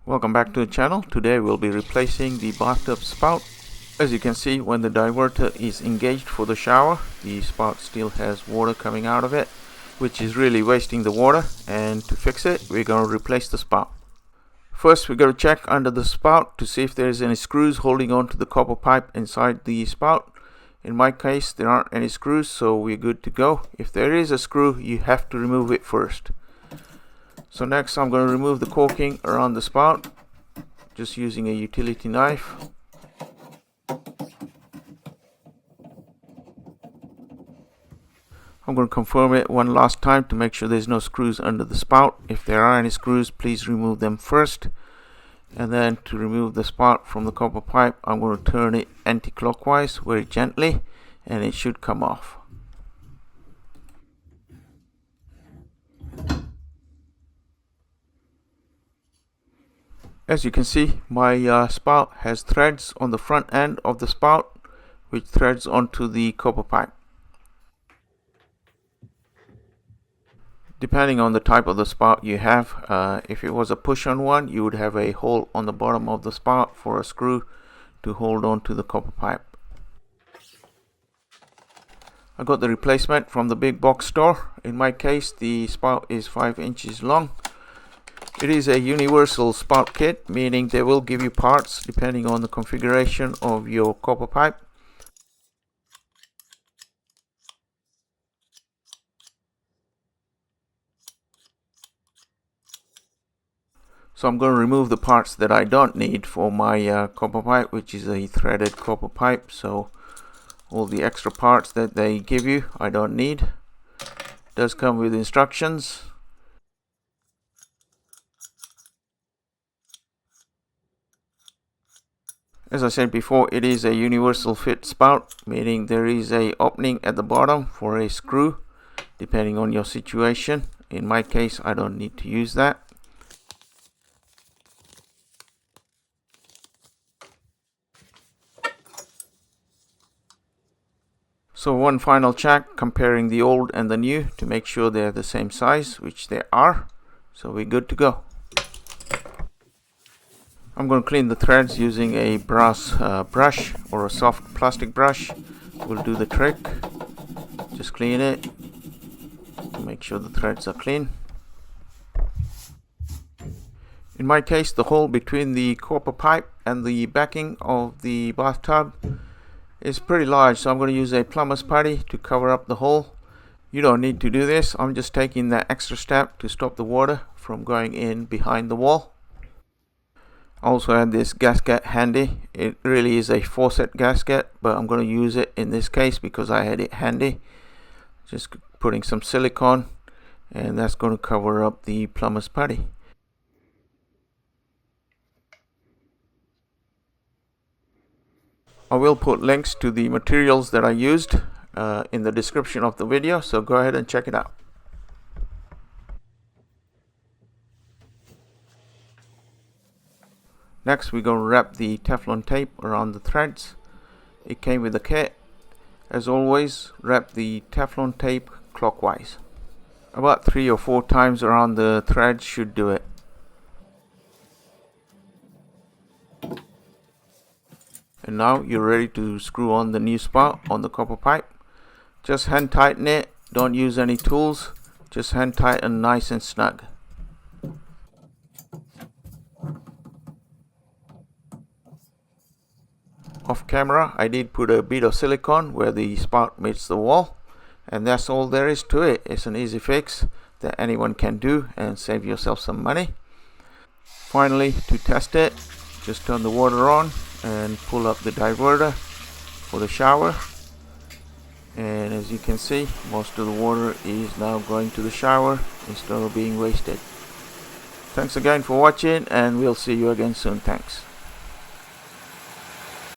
Welcome back to the channel. Today we'll be replacing the bathtub spout. As you can see, when the diverter is engaged for the shower, the spout still has water coming out of it, which is really wasting the water, and to fix it we're going to replace the spout. First we're going to check under the spout to see if there's any screws holding on to the copper pipe inside the spout. In my case there aren't any screws, so we're good to go. If there is a screw, you have to remove it first. So next I'm going to remove the caulking around the spout, just using a utility knife. I'm going to confirm it one last time to make sure there's no screws under the spout. If there are any screws, please remove them first. And then to remove the spout from the copper pipe, I'm going to turn it anti-clockwise very gently, and it should come off. As you can see, my spout has threads on the front end of the spout, which threads onto the copper pipe. Depending on the type of the spout you have, if it was a push-on one, you would have a hole on the bottom of the spout for a screw to hold on to the copper pipe. I got the replacement from the big box store. In my case, the spout is 5 inches long. It is a universal spout kit, meaning they will give you parts depending on the configuration of your copper pipe. So I'm going to remove the parts that I don't need for my copper pipe, which is a threaded copper pipe. So all the extra parts that they give you, I don't need. It does come with instructions. As I said before, it is a universal fit spout, meaning there is a opening at the bottom for a screw, depending on your situation. In my case, I don't need to use that. So one final check comparing the old and the new to make sure they're the same size, which they are. So we're good to go. I'm going to clean the threads using a brass brush or a soft plastic brush. Will do the trick. Just clean it to make sure the threads are clean. In my case, the hole between the copper pipe and the backing of the bathtub is pretty large, so I'm going to use a plumber's putty to cover up the hole. You don't need to do this. I'm just taking that extra step to stop the water from going in behind the wall. I also had this gasket handy. It really is a faucet gasket, but I'm going to use it in this case because I had it handy. Just putting some silicone, and that's going to cover up the plumber's putty. I will put links to the materials that I used in the description of the video, so go ahead and check it out. Next we're going to wrap the Teflon tape around the threads. It came with a kit. As always, wrap the Teflon tape clockwise. About 3 or 4 times around the threads should do it. And now you're ready to screw on the new spout on the copper pipe. Just hand tighten it. Don't use any tools. Just hand tighten nice and snug. Off camera, I did put a bit of silicone where the spout meets the wall, and that's all there is to it. It's an easy fix that anyone can do and save yourself some money. Finally, to test it, just turn the water on and pull up the diverter for the shower, and as you can see, most of the water is now going to the shower instead of being wasted. Thanks again for watching, and we'll see you again soon. Thanks.